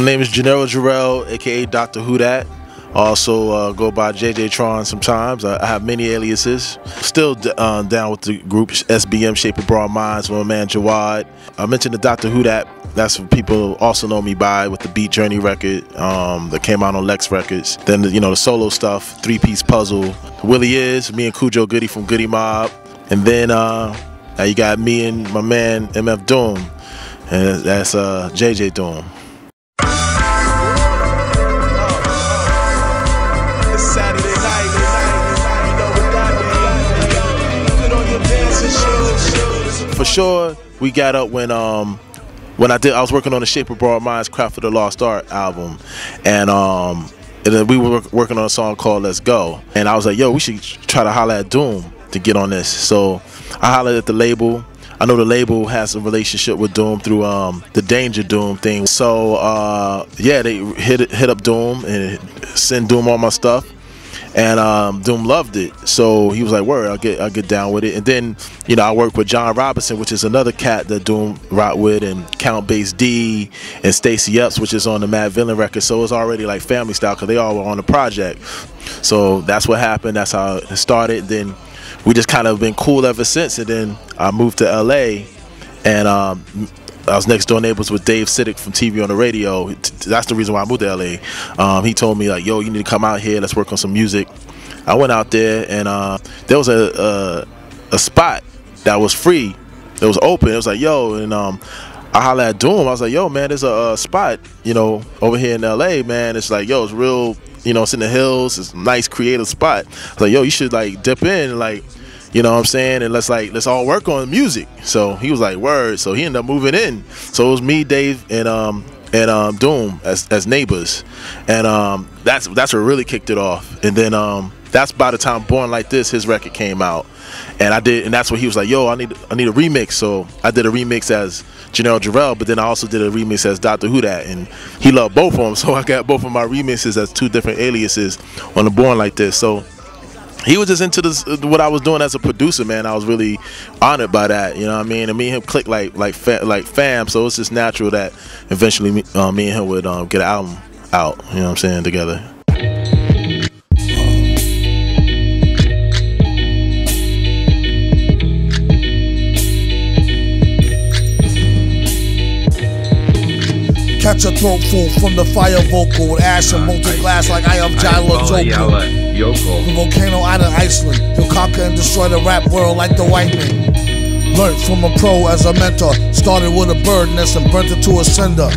name is Jneiro Jarel, aka Dr. Who Dat. Also go by JJ Tron sometimes. I have many aliases. Still down with the group SBM, Shape of Broad Minds, with my man Jawad. I mentioned the Dr. Who Dat. That's what people also know me by, with the Beat Journey record that came out on Lex Records. Then the solo stuff, 3-piece puzzle. Willie Is, me and Cujo Goody from Goody Mob. And then now you got me and my man MF Doom, and that's JJ Doom. For sure, we got up when I was working on the Shape of Broad Minds Craft of the Lost Art album, and then we were working on a song called Let's Go, and I was like, yo, we should try to holler at Doom to get on this. So I hollered at the label. I know the label has a relationship with Doom through the Danger Doom thing. So yeah, they hit up Doom and send Doom all my stuff. And Doom loved it, so he was like, "Word, I'll get down with it." And then, I worked with John Robinson, which is another cat that Doom rocked with, and Count Bass D and Stacy Epps, which is on the Mad Villain record. So it was already like family style because they all were on the project. So that's what happened. That's how it started. Then we just kind of been cool ever since. And then I moved to LA, and I was next door neighbors with Dave Siddick from TV on the Radio. That's the reason why I moved to LA. He told me, like, yo, you need to come out here, let's work on some music. I went out there, and there was a spot that was free, that was open. It was like, yo, and I hollered at Doom. I was like, yo, man, there's a spot, over here in LA, man. It's like, yo, it's real, it's in the hills. It's a nice creative spot. I was like, yo, you should like dip in, like, you know what I'm saying, and let's all work on music. So he was like, word. So he ended up moving in. So it was me, Dave, and Doom as neighbors, and that's what really kicked it off. And then that's by the time Born Like This, his record came out, and that's what he was like, yo, I need a remix. So I did a remix as Jneiro Jarel, but then I also did a remix as Dr. Who Dat, and he loved both of them. So I got both of my remixes as 2 different aliases on the Born Like This. So he was just into this, what I was doing as a producer, man. I was really honored by that, you know what I mean? And me and him clicked like fam, so it's just natural that eventually me and him would get an album out, you know what I'm saying, together. Catch a throat full from the fire vocal with ash and molten glass like I am Jneiro Jarel. The volcano out of Iceland, he'll conquer and destroy the rap world like the white man. Learned from a pro as a mentor, started with a bird nest and burnt it to a cinder.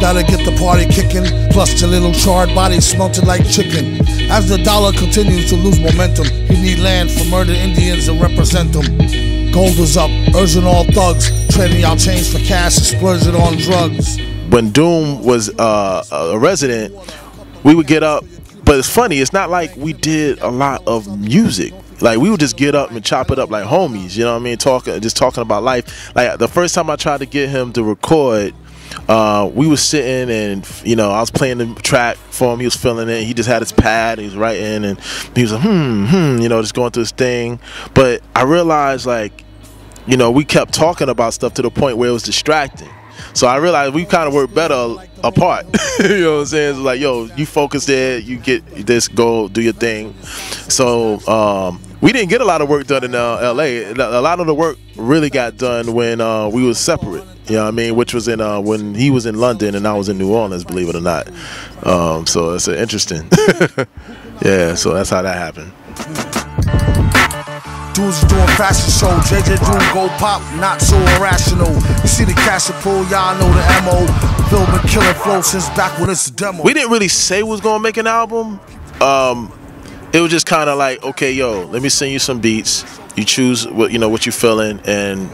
Gotta get the party kicking, plus your little charred body smelted like chicken. As the dollar continues to lose momentum, you need land for murdered Indians and represent them. Gold is up, urging all thugs, trading y'all chains for cash and splurging on drugs. When Doom was a resident, we would get up, but it's funny, it's not like we did a lot of music. Like, we would just get up and chop it up like homies, you know what I mean? Just talking about life. Like, the first time I tried to get him to record, we was sitting and, I was playing the track for him. He was feeling it. He just had his pad. He was writing, and he was like, just going through his thing. But I realized, like, we kept talking about stuff to the point where it was distracting. So I realized we kind of work better apart. You know what I'm saying? It's like, yo, you focus there, you get this, go do your thing. So we didn't get a lot of work done in LA. A lot of the work really got done when we was separate. You know what I mean? Which was in when he was in London and I was in New Orleans, believe it or not. So it's interesting. Yeah, so that's how that happened. Dudes doing fashion show, JJ Doom go pop, not so irrational. You see the cash pull, y'all know the MO. Bill been killing flow since back when it's a demo. We didn't really say we was gonna make an album. It was just kind of like, okay, yo, let me send you some beats. You choose what what you're feeling, and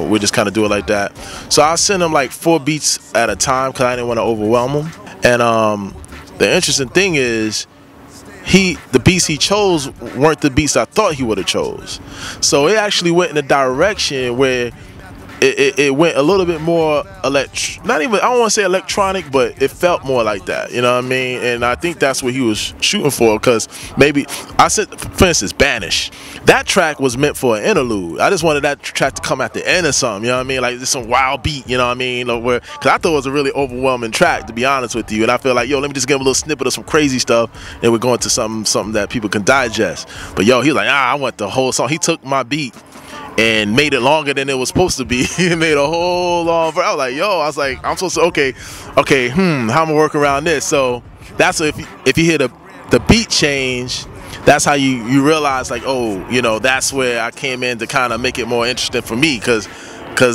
we just kind of do it like that. So I sent him like 4 beats at a time because I didn't want to overwhelm him. And the interesting thing is, the beats he chose weren't the beats I thought he would have chose. So it actually went in a direction where it went a little bit more not even, I don't want to say electronic, but it felt more like that, you know what I mean? And I think that's what he was shooting for, because maybe, I said, for instance, Banish. That track was meant for an interlude. I just wanted that track to come at the end of something, you know what I mean? Like just some wild beat, you know what I mean? Because I thought it was a really overwhelming track, to be honest with you. And I feel like, yo, let me just give him a little snippet of some crazy stuff, and we're going to something that people can digest. But yo, he was like, I want the whole song. He took my beat and made it longer than it was supposed to be. He made a whole long verse. I was like, yo, I'm supposed to, okay, how am I gonna work around this? So that's if you hear the beat change, that's how you realize, like, oh, you know, that's where I came in to kind of make it more interesting for me, because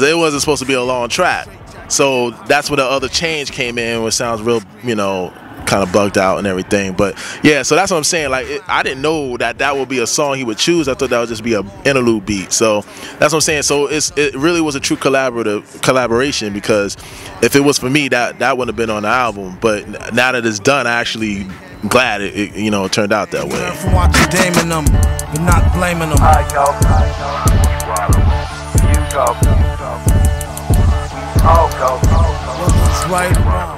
it wasn't supposed to be a long track. So that's where the other change came in, which sounds real, you know, kind of bugged out and everything. But yeah, so that's what I'm saying. Like, I didn't know that would be a song he would choose. I thought that would just be an interlude beat. So that's what I'm saying. So it really was a true collaboration, because if it was for me, that wouldn't have been on the album. But now that it's done, I actually glad it you know, it turned out that way. From watching Damon them, but not blaming them.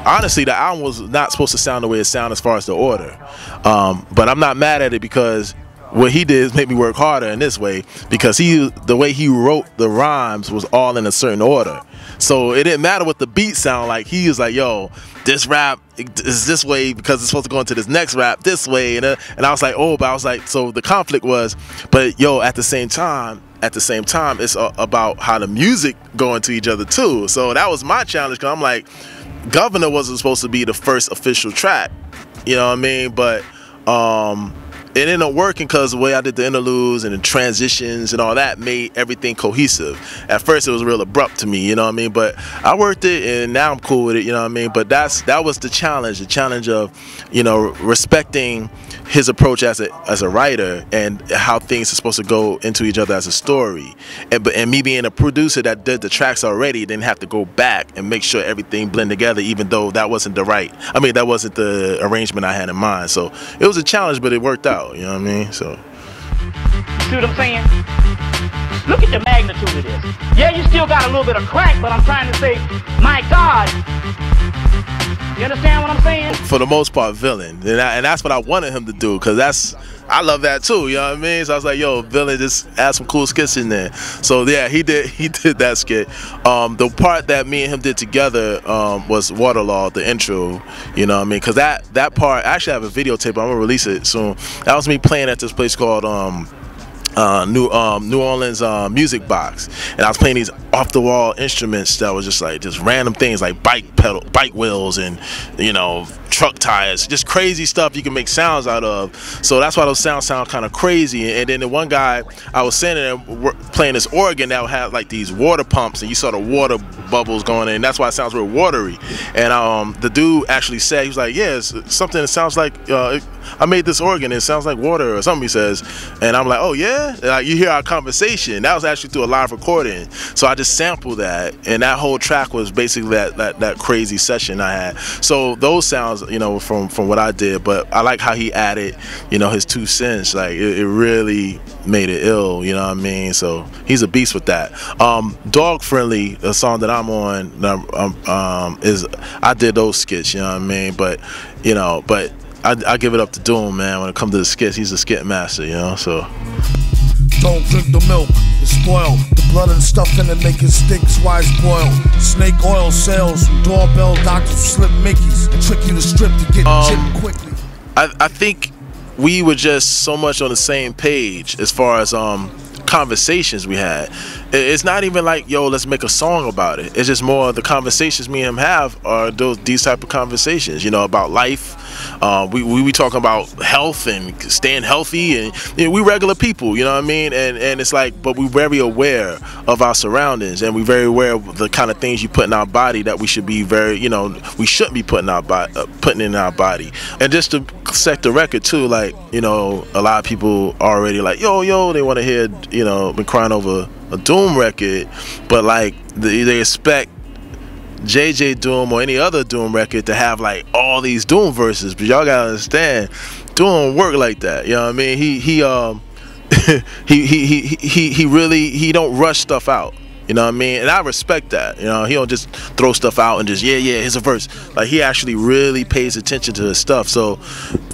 Honestly, the album was not supposed to sound the way it sounded as far as the order, but I'm not mad at it, because what he did is make me work harder in this way, because the way he wrote the rhymes was all in a certain order. So it didn't matter what the beat sounded like. He was like, yo, this rap is this way because it's supposed to go into this next rap this way, and I was like, oh, but I was like, so the conflict was, but yo, at the same time, it's about how the music go into each other too. So that was my challenge, because I'm like, Governor wasn't supposed to be the first official track, you know what I mean? But it ended up working, because the way I did the interludes and the transitions and all that made everything cohesive. At first it was real abrupt to me, you know what I mean? But I worked it, and now I'm cool with it, you know what I mean? But that was the challenge of, you know, respecting his approach as a writer, and how things are supposed to go into each other as a story. And me being a producer that did the tracks already, didn't have to go back and make sure everything blend together, even though that wasn't that wasn't the arrangement I had in mind. So it was a challenge, but it worked out, you know what I mean? So. See what I'm saying? Look at the magnitude of this. Yeah, you still got a little bit of crack, but I'm trying to say, my God. You understand what I'm saying? For the most part, villain, and that's what I wanted him to do, because I love that too, you know what I mean? So I was like, yo, villain, just add some cool skits in there. So yeah, he did that skit. The part that me and him did together was Waterlaw, the intro, you know what I mean? Because that part, I actually have a videotape, I'm gonna release it soon. That was me playing at this place called New Orleans Music Box, and I was playing these off-the-wall instruments that was just random things like bike wheels, and, you know, truck tires, just crazy stuff you can make sounds out of. So that's why those sounds sound kind of crazy. And then the one guy I was sitting there playing this organ that had like these water pumps, and you saw the water bubbles going in, and that's why it sounds real watery. And the dude actually said, he was like, yeah, it's something that sounds like I made this organ, it sounds like water or something, he says. And I'm like, oh yeah? And, like, you hear our conversation. That was actually through a live recording. So I just sampled that, and that whole track was basically that crazy session I had. So those sounds, you know, from what I did, but I like how he added, you know, his 2 cents. Like it really made it ill, you know what I mean? So he's a beast with that. Dog Friendly, the song that I'm on, is I did those skits, you know what I mean? But you know, I give it up to Doom, man. When it comes to the skits, he's a skit master, you know. So don't drink the milk, it's spoiled. The blood and stuff in it make it stinks, why it's boiled. Snake oil sales from doorbell doctors, slip Mickeys, and trick you to strip to get chipped quickly. I think we were just so much on the same page as far as conversations we had. It's not even like, yo, let's make a song about it. It's just more the conversations me and him have are these type of conversations, you know, about life. We talking about health and staying healthy, and you know, we regular people, you know what I mean? And it's like, but we're very aware of our surroundings, and we're very aware of the kind of things you put in our body that we should be very, you know, we shouldn't be putting in our body. And just to set the record too, like, you know, a lot of people already like, yo, they want to hear, you know, been crying over a Doom record, but like they expect JJ Doom or any other Doom record to have like all these Doom verses, but y'all gotta understand, Doom don't work like that, you know what I mean? He really don't rush stuff out, You know what I mean? And I respect that. You know, he don't just throw stuff out and just, yeah, here's a verse. Like, he actually really pays attention to his stuff. So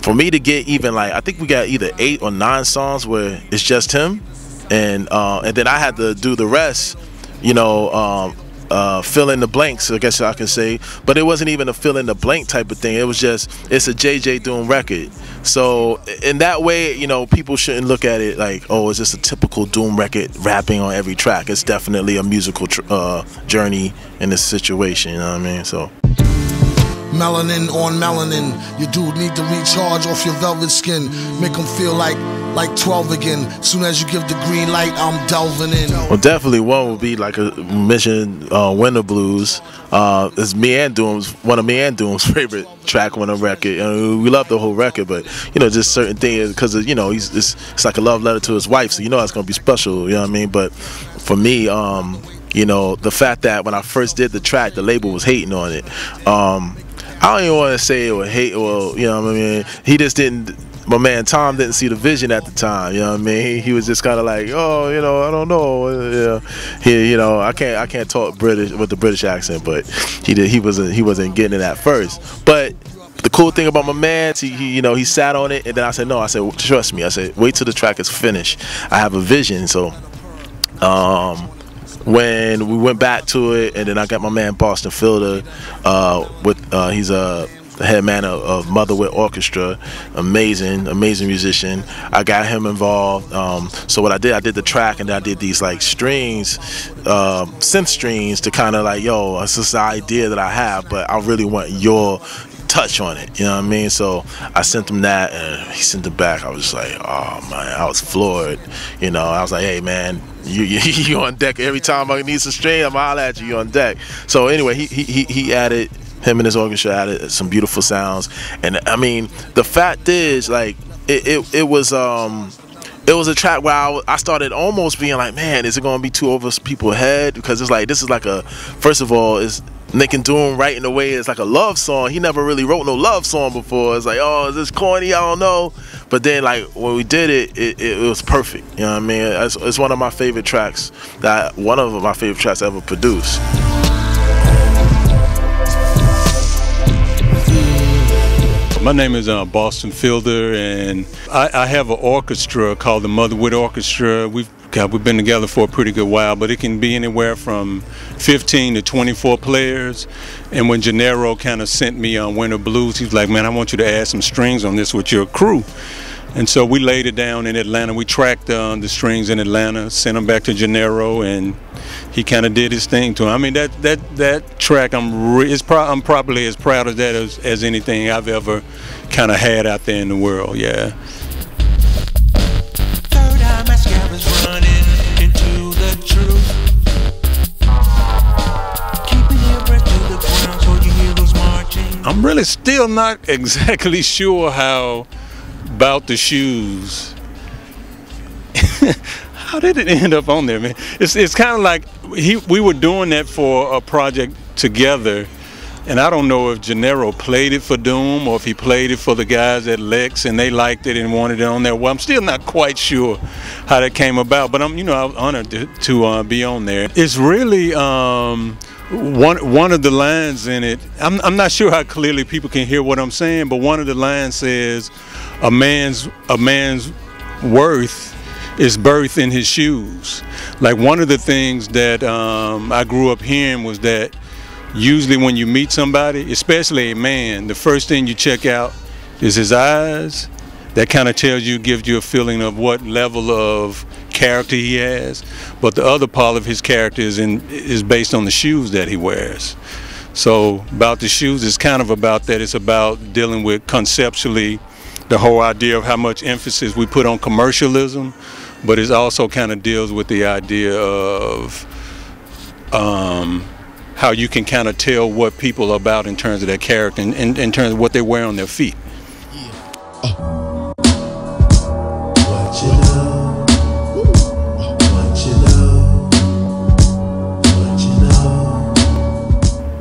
for me to get even, like, I think we got either 8 or 9 songs where it's just him, and then I had to do the rest, you know, fill in the blanks, I guess I can say. But it wasn't even a fill in the blank type of thing. It was just, it's a JJ Doom record. So in that way, you know, people shouldn't look at it like, oh, is this a typical Doom record rapping on every track? It's definitely a musical journey in this situation, you know what I mean? So melanin on melanin, your dude need to recharge off your velvet skin, make him feel like 12 again. Soon as you give the green light, I'm delving in. Well, definitely one would be like a mention, Winter Blues. It's me and Doom's, one of me and Doom's favorite track on the record. We love the whole record, but you know, just certain things, because you know, it's like a love letter to his wife, so you know it's gonna be special. You know what I mean? But for me, you know, the fact that when I first did the track, the label was hating on it. I don't even want to say it was hate, or you know what I mean. He just didn't. My man Tom didn't see the vision at the time, you know what I mean? He was just kind of like, oh, you know, I don't know, you know, I can't talk British with the British accent, but he wasn't getting it at first. But the cool thing about my man, you know, he sat on it, and then I said, no, I said, trust me, I said, wait till the track is finished. I have a vision. So when we went back to it, and then I got my man Boston Fielder, he's the head man of Motherwit Orchestra, amazing musician. I got him involved. So what I did the track, and then I did these like strings, synth strings, to kind of like, yo, this is the idea that I have, but I really want your touch on it, you know what I mean? So I sent him that, and he sent it back. I was just like, oh man, I was floored. You know, I was like, hey man, you on deck every time I need some string. I'm holler at you. You on deck. So anyway, he added. Him and his orchestra added some beautiful sounds, and I mean, the fact is, like, it was a track where I started almost being like, man, is it gonna be too over people's head? Because it's like, this is like a, first of all, is Nick and Doom writing the way it's like a love song. He never really wrote no love song before. It's like, oh, is this corny? I don't know. But then, like, when we did it, it was perfect. You know what I mean? It's one of my favorite tracks I ever produced. My name is Boston Fielder, and I have an orchestra called the Motherwit Orchestra. We've been together for a pretty good while, but it can be anywhere from 15 to 24 players. And when Jneiro kind of sent me on Winter Blues, he's like, man, I want you to add some strings on this with your crew. And so we laid it down in Atlanta. We tracked the strings in Atlanta, sent them back to Jneiro, and he kind of did his thing to him. I mean, that track, I'm probably as proud of that as anything I've ever kind of had out there in the world. Yeah. Third eye mascara's running into the truth. Keeping your breath to the ground so your heroes marching. I'm really still not exactly sure how about the shoes. How did it end up on there, man? It's kind of like we were doing that for a project together, and I don't know if Jneiro played it for Doom or if he played it for the guys at Lex and they liked it and wanted it on there. Well, I'm still not quite sure how that came about, but I'm honored to be on there. It's really one of the lines in it. I'm not sure how clearly people can hear what I'm saying, but one of the lines says, a man's worth is birth in his shoes. Like, one of the things that I grew up hearing was that usually when you meet somebody, especially a man, the first thing you check out is his eyes. That kind of gives you a feeling of what level of character he has. But the other part of his character is based on the shoes that he wears. So about the shoes, it's kind of about that. It's about dealing with conceptually the whole idea of how much emphasis we put on commercialism, but it also kind of deals with the idea of how you can kind of tell what people are about in terms of their character and in terms of what they wear on their feet.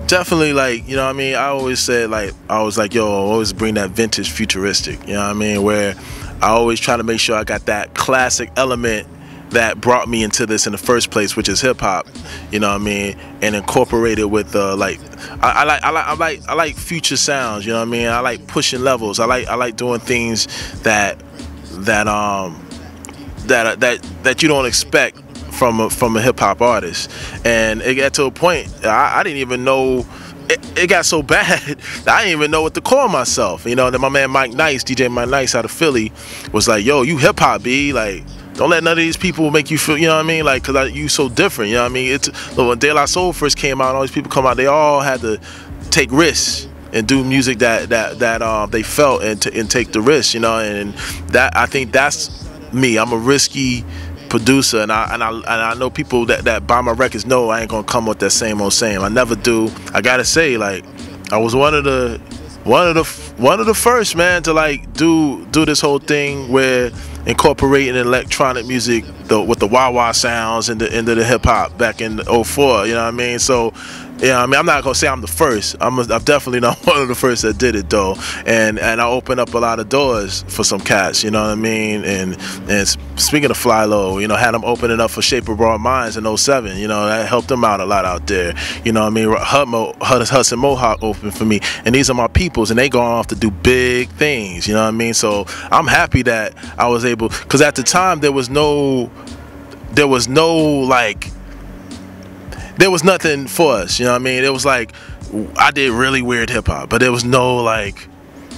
Definitely, like, you know what I mean, I always said, like, I was like, yo, I always bring that vintage futuristic, you know what I mean, where I always try to make sure I got that classic element that brought me into this in the first place, which is hip hop, you know what I mean, and incorporate it with like I like future sounds, you know what I mean. I like pushing levels. I like doing things that you don't expect from a hip hop artist. And it got to a point I didn't even know. It got so bad that I didn't even know what to call myself. You know, then my man Mike Nice, DJ Mike Nice out of Philly, was like, "Yo, you hip hop, B. Like, don't let none of these people make you feel, you know what I mean? Like, cause you so different, you know what I mean? It's when De La Soul first came out, and all these people come out, they all had to take risks and do music that they felt and take the risk, you know. And that, I think that's me. I'm a risky producer, and I know people that buy my records know I ain't gonna come with that same old same. I never do. I gotta say, like, I was one of the first, man, to like do this whole thing where incorporating electronic music with the wah-wah sounds into the hip hop back in '04. You know what I mean? So, yeah, I mean, I'm not gonna say I'm the first. I'm definitely not one of the first that did it though, and I opened up a lot of doors for some cats. You know what I mean? And speaking of Fly Low, you know, had them opening up for Shape of Broad Minds in '07. You know, that helped them out a lot out there. You know what I mean? Hudson Mohawk opened for me, and these are my peoples, and they going off to do big things. You know what I mean? So I'm happy that I was able, because at the time there was nothing for us, you know what I mean? It was like, I did really weird hip hop, but there was no like,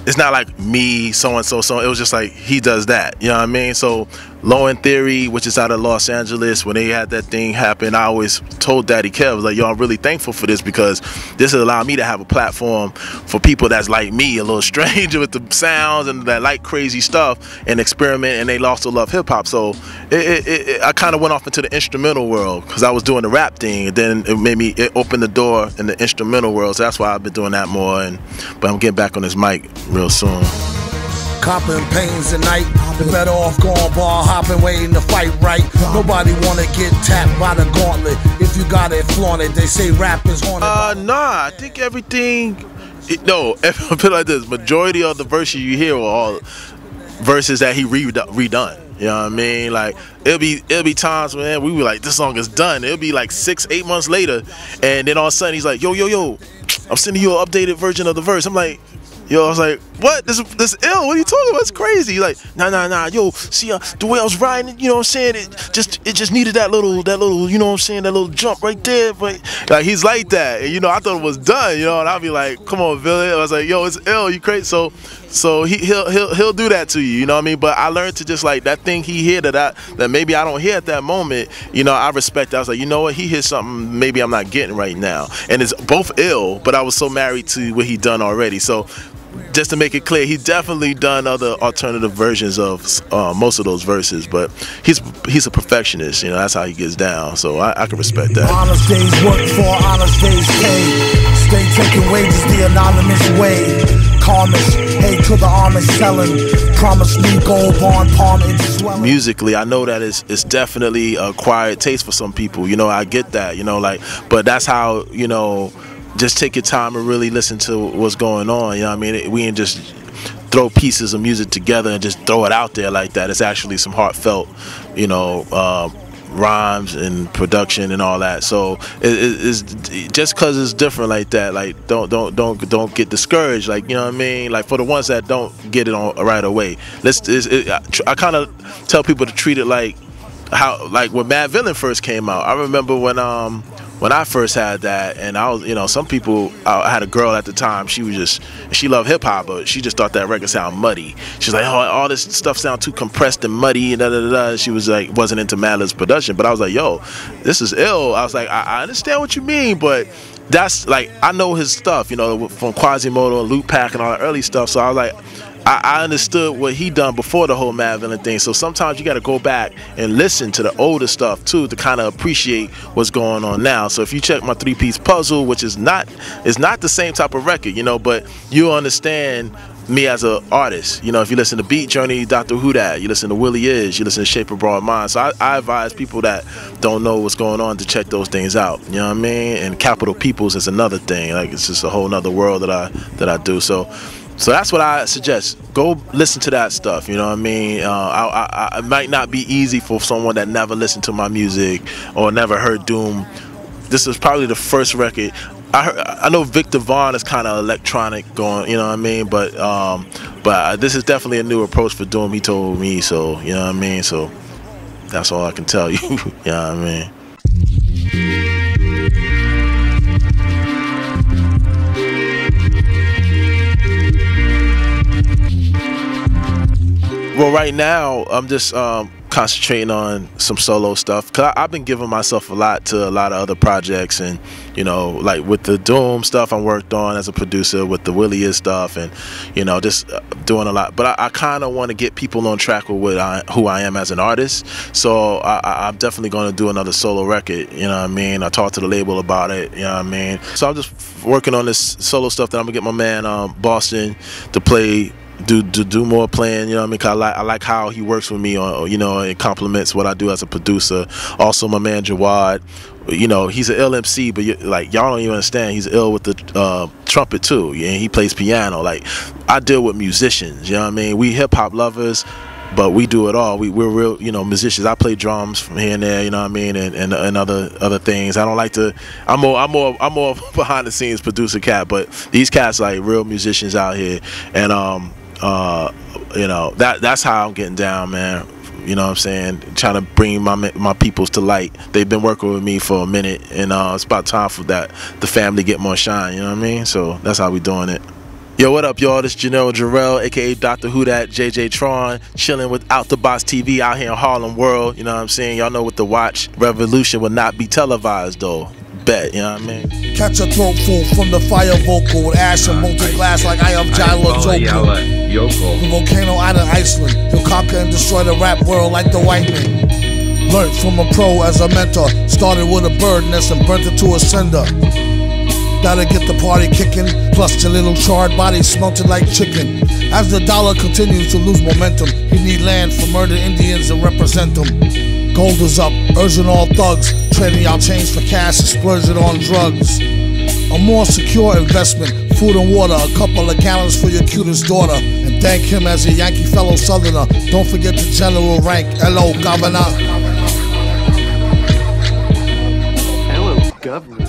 it's not like me, so and so. It was just like, he does that, you know what I mean? So Low End Theory, which is out of Los Angeles, when they had that thing happen, I always told Daddy Kev, I was like, yo, I'm really thankful for this, because this has allowed me to have a platform for people that's like me, a little strange with the sounds and that like crazy stuff, and experiment, and they also love hip hop. So I kind of went off into the instrumental world, because I was doing the rap thing, and then it opened the door in the instrumental world. So that's why I've been doing that more. But I'm getting back on this mic real soon. Copping pains at night, better off going bar hopping, waiting to fight right. Nobody wanna get tapped by the gauntlet. If you got it, flaunt it. They say rap is haunted. Nah, I think everything. No, I put it like this: majority of the verses you hear are all verses that he redone. You know what I mean? Like, it'll be times when we were like, this song is done. It'll be like 6-8 months later, and then all of a sudden he's like, yo, I'm sending you an updated version of the verse. I'm like, yo, I was like, what? This ill? What are you talking about? It's crazy. He's like, nah. Yo, see, the way I was riding, you know what I'm saying? It just needed that little, you know what I'm saying? That little jump right there. But like, he's like that, and you know, I thought it was done, you know. And I'll be like, come on, Billy. I was like, yo, it's ill. You crazy? So he'll do that to you, you know what I mean? But I learned to just like that thing he hear that maybe I don't hear at that moment, you know. I respect that. I was like, you know what? He hears something maybe I'm not getting right now, and it's both ill. But I was so married to what he done already, so. Just to make it clear, he's definitely done other alternative versions of most of those verses, but he's a perfectionist, you know. That's how he gets down, so I can respect that. Honest days work for honest days pay. Stay taking wages the anonymous way. Calmest, hey to the Amish selling. Promise me gold bond palm into swelling. Musically, I know that it's definitely a acquired taste for some people, you know. I get that, you know, like, but that's how, you know. Just take your time and really listen to what's going on. You know what I mean? We ain't just throw pieces of music together and just throw it out there like that. It's actually some heartfelt, you know, rhymes and production and all that. So it's just because it's different like that. Like don't get discouraged. Like, you know what I mean? Like, for the ones that don't get it on right away, I kind of tell people to treat it like when Mad Villain first came out. I remember when I first had that, and I was, you know, some people, I had a girl at the time, she loved hip hop, but she just thought that record sounded muddy. She's like, oh, all this stuff sounds too compressed and muddy, and da. She was like, wasn't into Madlib's production, but I was like, yo, this is ill. I was like, I understand what you mean, but that's like, I know his stuff, you know, from Quasimodo and Loop Pack and all the early stuff, so I was like, I understood what he done before the whole Mad Villain thing. So sometimes you got to go back and listen to the older stuff too to kind of appreciate what's going on now. So if you check my 3-piece puzzle, which is not the same type of record, you know, but you understand me as an artist. You know, if you listen to Beat Journey, Dr. Who Dat, you listen to Willie Is, you listen to Shape of Broad Minds. So I advise people that don't know what's going on to check those things out. You know what I mean? And Capital Peoples is another thing. Like, it's just a whole nother world that I do. So So that's what I suggest. Go listen to that stuff. You know what I mean? It might not be easy for someone that never listened to my music or never heard Doom. This is probably the first record. I know Victor Vaughn is kind of electronic going, you know what I mean? But this is definitely a new approach for Doom. He told me so. You know what I mean? So that's all I can tell you. You know what I mean? Well, right now I'm just concentrating on some solo stuff, cause I've been giving myself a lot to a lot of other projects, and you know, like with the Doom stuff I worked on as a producer, with the Willie stuff, and you know, just doing a lot. But I kind of want to get people on track with who I am as an artist. So I'm definitely going to do another solo record. You know what I mean? I talked to the label about it. You know what I mean? So I'm just working on this solo stuff that I'm gonna get my man Boston to play. Do more playing, you know what I mean? 'Cause I like how he works with me on, you know, it complements what I do as a producer. Also, my man Jawad, you know, he's an ill MC, but like y'all don't even understand, he's ill with the trumpet too, and he plays piano. Like, I deal with musicians, you know what I mean? We hip hop lovers, but we do it all. We're real, you know, musicians. I play drums from here and there, you know what I mean, and other things. I don't like to. I'm more behind the scenes producer cat, but these cats like real musicians out here, and you know, that's how I'm getting down, man. You know what I'm saying? Trying to bring my peoples to light. They've been working with me for a minute, and it's about time for the family get more shine. You know what I mean? So that's how we doing it. Yo, what up, y'all? This is Jneiro Jarel, aka Dr. Who Dat, JJ Tron, chilling with Out the Box TV out here in Harlem World. You know what I'm saying? Y'all know what the watch. Revolution will not be televised though. Bet, you know what I mean? Catch a throat full from the fire vocal with ash and molten glass like I am Jneiro Jarel. The volcano out of Iceland, he'll conquer and destroy the rap world like the white man. Learned from a pro as a mentor, started with a bird nest and burnt it to a cinder. Gotta get the party kicking, plus your little charred body smelted like chicken. As the dollar continues to lose momentum, you need land for murdered Indians to represent them. Gold is up, urging all thugs, trading y'all change for cash and splurging on drugs. A more secure investment, food and water, a couple of gallons for your cutest daughter. And thank him as a Yankee fellow Southerner. Don't forget the general rank, Hello, Governor. Hello, Governor.